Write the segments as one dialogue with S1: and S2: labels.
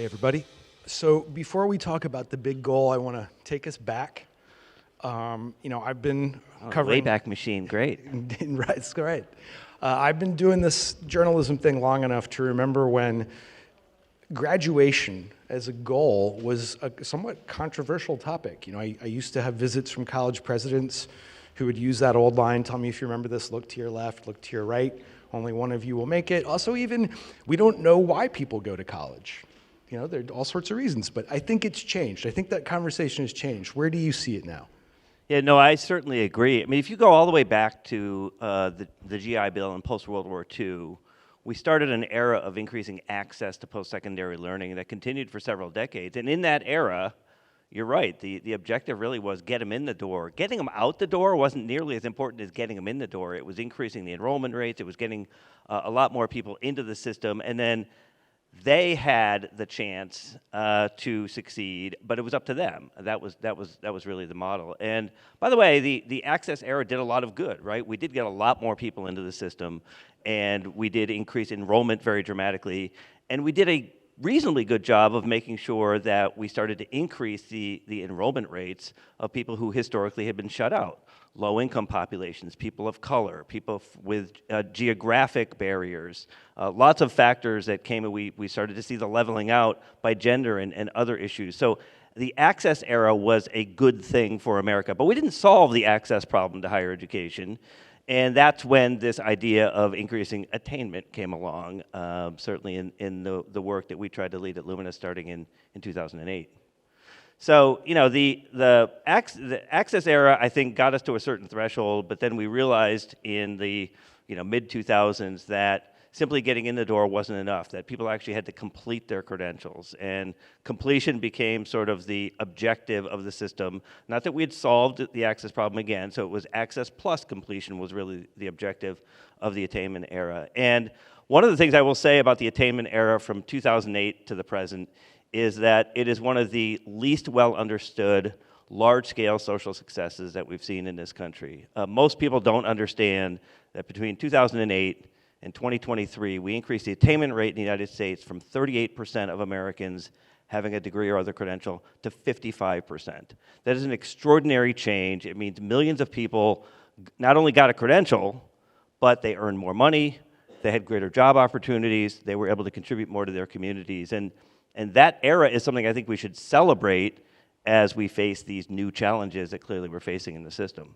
S1: everybody. So before we talk about the big goal, I want to take us back. I've been covering...
S2: Wayback Machine, great.
S1: Right, it's great. I've been doing this journalism thing long enough to remember when graduation as a goal was a somewhat controversial topic. I used to have visits from college presidents who would use that old line, tell me if you remember this, look to your left, look to your right, only one of you will make it. Also, even, we don't know why people go to college. There are all sorts of reasons, but I think it's changed. I think that conversation has changed. Where do you see it now?
S2: Yeah, no, I certainly agree. I mean, if you go all the way back to the GI Bill and post-World War II, we started an era of increasing access to post-secondary learning that continued for several decades. And in that era, you're right, the objective really was get them in the door. Getting them out the door wasn't nearly as important as getting them in the door. It was increasing the enrollment rates. It was getting a lot more people into the system. And then they had the chance to succeed, but it was up to them. That was really the model. And by the way, the access era did a lot of good, right? We did get a lot more people into the system, and we did increase enrollment very dramatically, and we did a reasonably good job of making sure that we started to increase the enrollment rates of people who historically had been shut out. Low-income populations, people of color, people with geographic barriers, lots of factors that came, and we started to see the leveling out by gender and other issues. So the access era was a good thing for America, but we didn't solve the access problem to higher education, and that's when this idea of increasing attainment came along, certainly in the work that we tried to lead at Lumina starting in 2008. So, the access era, I think, got us to a certain threshold, but then we realized in the, mid-2000s that simply getting in the door wasn't enough, that people actually had to complete their credentials, and completion became sort of the objective of the system. Not that we had solved the access problem again, so it was access plus completion was really the objective of the attainment era. And one of the things I will say about the attainment era from 2008 to the present is that it is one of the least well understood large-scale social successes that we've seen in this country. Most people don't understand that between 2008 and 2023, we increased the attainment rate in the United States from 38% of Americans having a degree or other credential to 55%. That is an extraordinary change. It means millions of people not only got a credential, but they earned more money, they had greater job opportunities, they were able to contribute more to their communities. And that era is something I think we should celebrate as we face these new challenges that clearly we're facing in the system.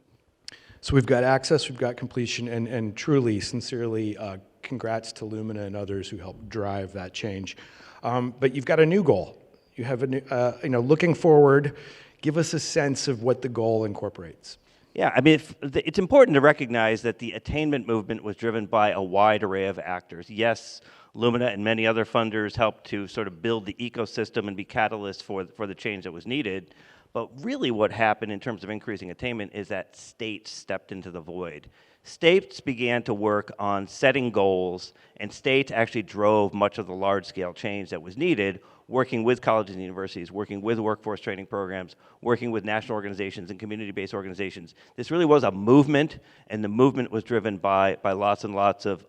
S1: So we've got access, we've got completion, and truly, sincerely, congrats to Lumina and others who helped drive that change. But you've got a new goal. You have a new, looking forward, give us a sense of what the goal incorporates.
S2: Yeah, I mean, it's important to recognize that the attainment movement was driven by a wide array of actors. Yes, Lumina and many other funders helped to sort of build the ecosystem and be catalysts for the change that was needed. But really what happened in terms of increasing attainment is that states stepped into the void. States began to work on setting goals, and states actually drove much of the large-scale change that was needed, working with colleges and universities, working with workforce training programs, working with national organizations and community-based organizations. This really was a movement, and the movement was driven by lots and lots of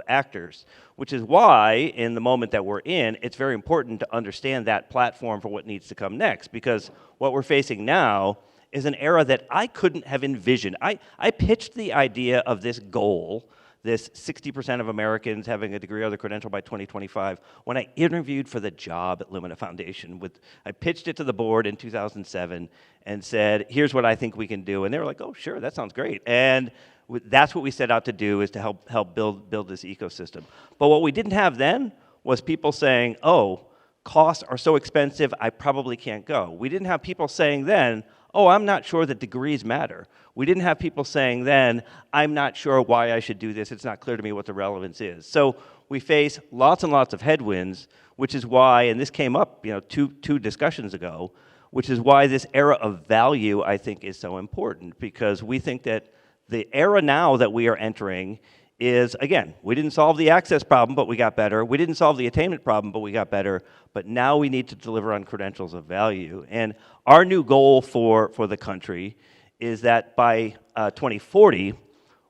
S2: actors, which is why, in the moment that we're in, it's very important to understand that platform for what needs to come next, because what we're facing now is an era that I couldn't have envisioned. I pitched the idea of this goal, this 60% of Americans having a degree or other credential by 2025, when I interviewed for the job at Lumina Foundation. I pitched it to the board in 2007 and said, here's what I think we can do. And they were like, oh, sure, that sounds great. And that's what we set out to do, is to help build this ecosystem. But what we didn't have then was people saying, oh, costs are so expensive, I probably can't go. We didn't have people saying then, oh, I'm not sure that degrees matter. We didn't have people saying then, I'm not sure why I should do this. It's not clear to me what the relevance is. So we face lots and lots of headwinds, which is why, and this came up two discussions ago, which is why this era of value, I think, is so important, because we think that the era now that we are entering is, again, we didn't solve the access problem, but we got better. We didn't solve the attainment problem, but we got better. But now we need to deliver on credentials of value. And our new goal for the country is that by 2040,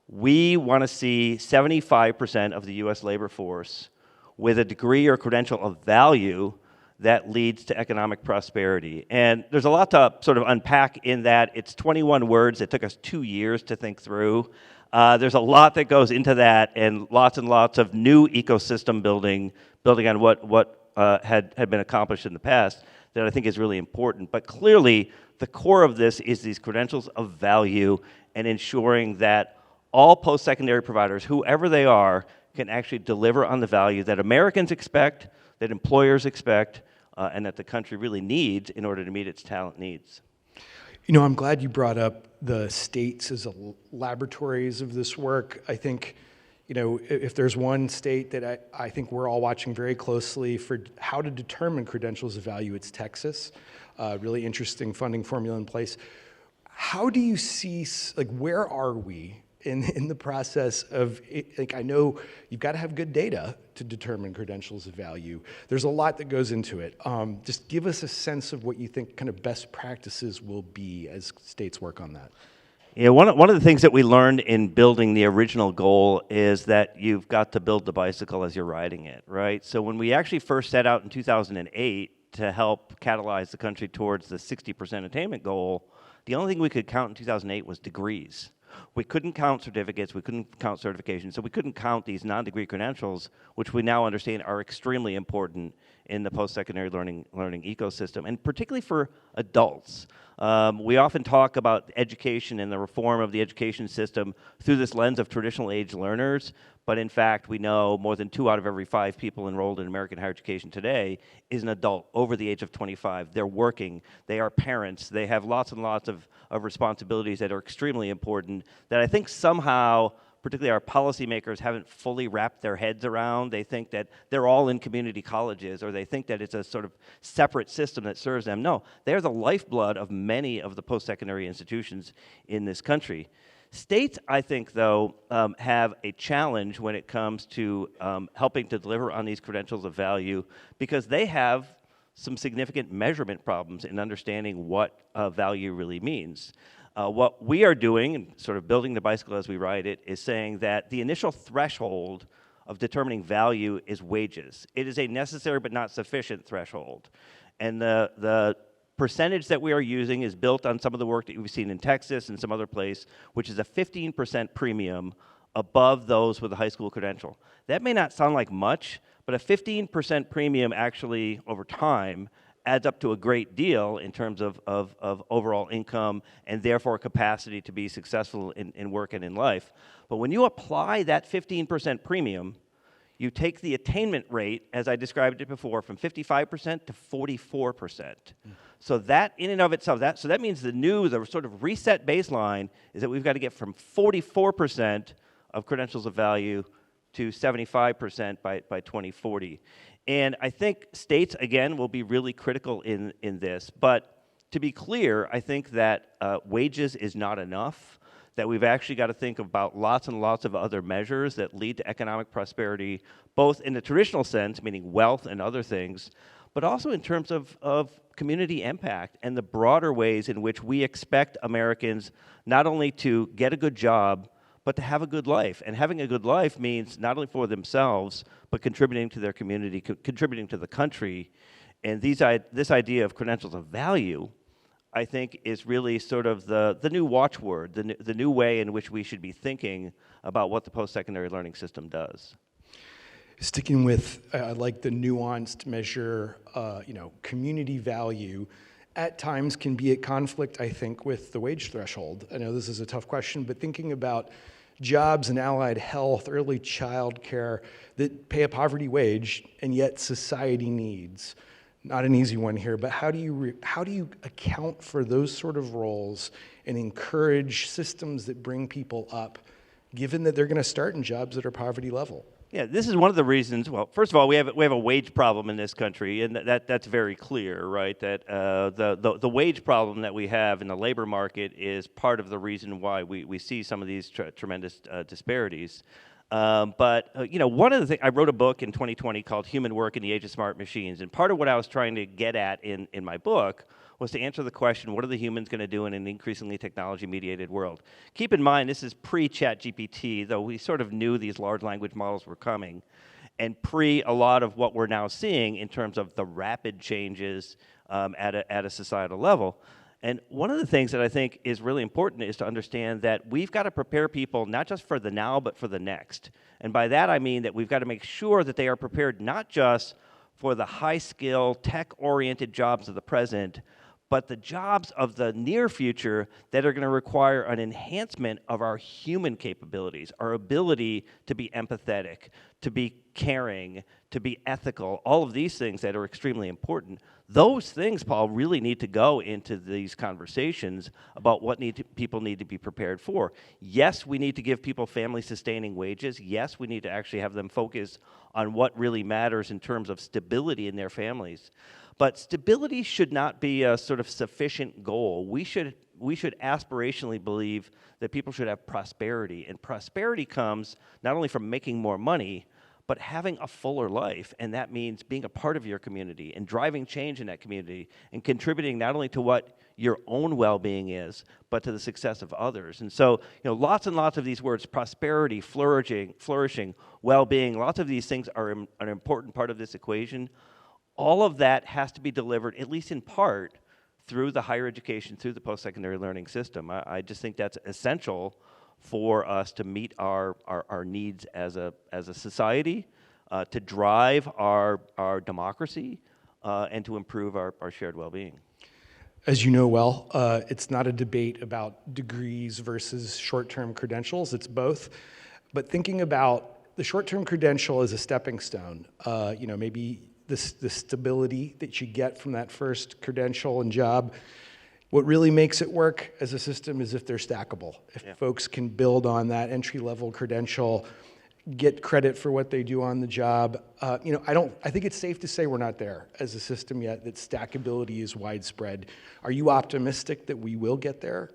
S2: we want to see 75% of the US labor force with a degree or credential of value that leads to economic prosperity. and there's a lot to sort of unpack in that. It's 21 words. It took us 2 years to think through. There's a lot that goes into that, and lots of new ecosystem building on what had been accomplished in the past that I think is really important. But clearly, the core of this is these credentials of value and ensuring that all post-secondary providers, whoever they are, can actually deliver on the value that Americans expect, that employers expect, and that the country really needs in order to meet its talent needs.
S1: You know, I'm glad you brought up the states as laboratories of this work. I think, you know, if there's one state that I think we're all watching very closely for how to determine credentials of value, it's Texas. Really interesting funding formula in place. How do you see, like, where are we in the process of, like, I know you've got to have good data to determine credentials of value. There's a lot that goes into it. Just give us a sense of what you think kind of best practices will be as states work on that.
S2: Yeah, one of the things that we learned in building the original goal is that you've got to build the bicycle as you're riding it, right? So when we actually first set out in 2008 to help catalyze the country towards the 60% attainment goal, the only thing we could count in 2008 was degrees. We couldn't count certificates, we couldn't count certifications, so we couldn't count these non-degree credentials, which we now understand are extremely important in the post-secondary learning ecosystem, and particularly for adults. We often talk about education and the reform of the education system through this lens of traditional age learners, but in fact, we know more than 2 out of every 5 people enrolled in American higher education today is an adult over the age of 25. They're working, they are parents, they have lots and lots of responsibilities that are extremely important that I think somehow, particularly our policymakers, haven't fully wrapped their heads around. They think that they're all in community colleges, or they think that it's a sort of separate system that serves them. No, they're the lifeblood of many of the post-secondary institutions in this country. States, I think, though, have a challenge when it comes to helping to deliver on these credentials of value, because they have some significant measurement problems in understanding what value really means. What we are doing, and sort of building the bicycle as we ride it, is saying that the initial threshold of determining value is wages. It is a necessary but not sufficient threshold. And the percentage that we are using is built on some of the work that we've seen in Texas and some other place, which is a 15% premium above those with a high school credential. That may not sound like much, but a 15% premium actually over time adds up to a great deal in terms of overall income and therefore capacity to be successful in work and in life. But when you apply that 15% premium, you take the attainment rate, as I described it before, from 55% to 44%. So that in and of itself, so that means the sort of reset baseline is that we've got to get from 44% of credentials of value to 75% by 2040. And I think states, again, will be really critical in this. But to be clear, I think that wages is not enough, that we've actually got to think about lots and lots of other measures that lead to economic prosperity, both in the traditional sense, meaning wealth and other things, but also in terms of community impact and the broader ways in which we expect Americans not only to get a good job, but to have a good life. And having a good life means not only for themselves, but contributing to their community, contributing to the country. And this idea of credentials of value, I think, is really sort of the new watchword, the new way in which we should be thinking about what the post-secondary learning system does.
S1: Sticking with like the nuanced measure, community value, at times can be at conflict, I think, with the wage threshold. I know this is a tough question, but thinking about jobs in allied health, early child care that pay a poverty wage and yet society needs. Not an easy one here, but how do you account for those sort of roles and encourage systems that bring people up, given that they're going to start in jobs that are poverty level?
S2: Yeah, this is one of the reasons. Well, first of all, we have a wage problem in this country, and that's very clear, right? That the wage problem that we have in the labor market is part of the reason why we see some of these tremendous disparities. But one of the things, I wrote a book in 2020 called Human Work in the Age of Smart Machines, and part of what I was trying to get at in my book was to answer the question, what are the humans going to do in an increasingly technology-mediated world? Keep in mind, this is pre-ChatGPT, though we sort of knew these large language models were coming. and pre a lot of what we're now seeing in terms of the rapid changes at a societal level. And one of the things that I think is really important is to understand that we've got to prepare people not just for the now, but for the next. And by that I mean that we've got to make sure that they are prepared not just for the high-skill, tech-oriented jobs of the present, but the jobs of the near future that are going to require an enhancement of our human capabilities, our ability to be empathetic, to be caring, to be ethical, all of these things that are extremely important. Those things, Paul, really need to go into these conversations about what people need to be prepared for. Yes, we need to give people family-sustaining wages. Yes, we need to actually have them focus on what really matters in terms of stability in their families. But stability should not be a sort of sufficient goal. We should aspirationally believe that people should have prosperity. And prosperity comes not only from making more money, but having a fuller life. And that means being a part of your community and driving change in that community and contributing not only to what your own well-being is, but to the success of others. And so, lots and lots of these words, prosperity, flourishing, well-being, lots of these things are an important part of this equation. All of that has to be delivered, at least in part, through the higher education, through the post-secondary learning system. I just think that's essential for us to meet our needs as a society, to drive our democracy, and to improve our shared well-being.
S1: As you know well, it's not a debate about degrees versus short-term credentials, it's both. But thinking about the short-term credential as a stepping stone, maybe the stability that you get from that first credential and job. What really makes it work as a system is if they're stackable. If folks can build on that entry-level credential, get credit for what they do on the job. I think it's safe to say we're not there as a system yet, that stackability is widespread. Are you optimistic that we will get there?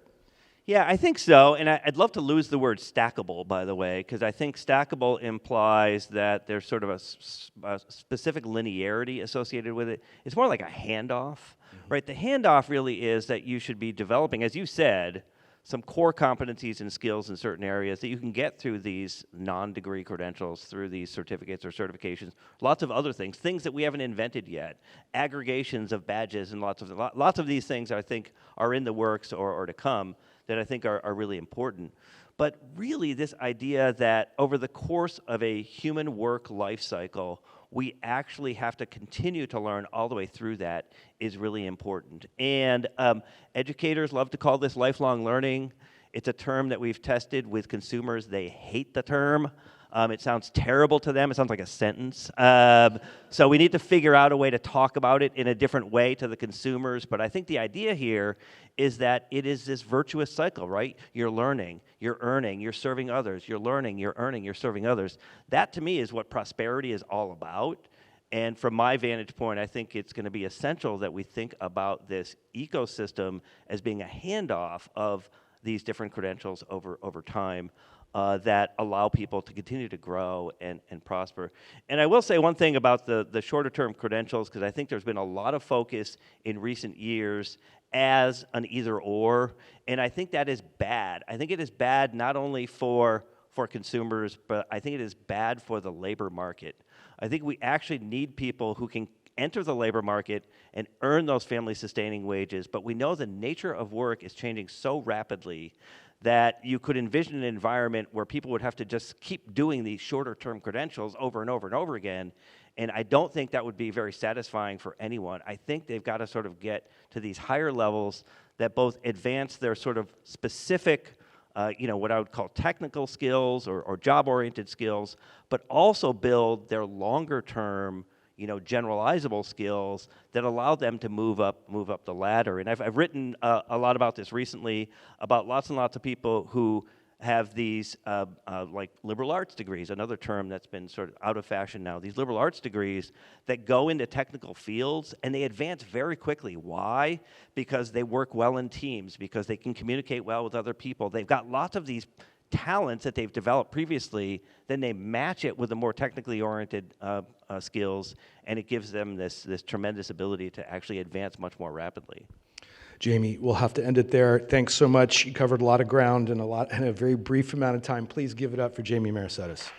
S2: Yeah, I think so, and I'd love to lose the word stackable, by the way, because I think stackable implies that there's sort of a specific linearity associated with it. It's more like a handoff, right? The handoff really is that you should be developing, as you said, some core competencies and skills in certain areas that you can get through these non-degree credentials, through these certificates or certifications, lots of other things that we haven't invented yet, aggregations of badges, and lots of these things I think are in the works or to come, that I think are really important. But really this idea that over the course of a human work life cycle, we actually have to continue to learn all the way through that is really important. And educators love to call this lifelong learning. It's a term that we've tested with consumers. They hate the term. It sounds terrible to them. It sounds like a sentence. So we need to figure out a way to talk about it in a different way to the consumers. But I think the idea here is that it is this virtuous cycle, right? You're learning, you're earning, you're serving others. You're learning, you're earning, you're serving others. That, to me, is what prosperity is all about. And from my vantage point, I think it's going to be essential that we think about this ecosystem as being a handoff of these different credentials over time. That allow people to continue to grow and prosper. And I will say one thing about the shorter term credentials, because I think there's been a lot of focus in recent years as an either or, and I think that is bad. I think it is bad not only for consumers, but I think it is bad for the labor market. I think we actually need people who can enter the labor market and earn those family sustaining wages, but we know the nature of work is changing so rapidly that you could envision an environment where people would have to just keep doing these shorter term credentials over and over and over again. And I don't think that would be very satisfying for anyone. I think they've got to sort of get to these higher levels that both advance their sort of specific, what I would call technical skills or job-oriented skills, but also build their longer term generalizable skills that allow them to move up the ladder. And I've written a lot about this recently, about lots and lots of people who have these like liberal arts degrees, another term that's been sort of out of fashion now, these liberal arts degrees that go into technical fields and they advance very quickly. Why? Because they work well in teams, because they can communicate well with other people. They've got lots of these talents that they've developed previously, then they match it with the more technically oriented skills, and it gives them this tremendous ability to actually advance much more rapidly.
S1: Jamie, we'll have to end it there. Thanks so much. You covered a lot of ground in a very brief amount of time. Please give it up for Jamie Merisotis.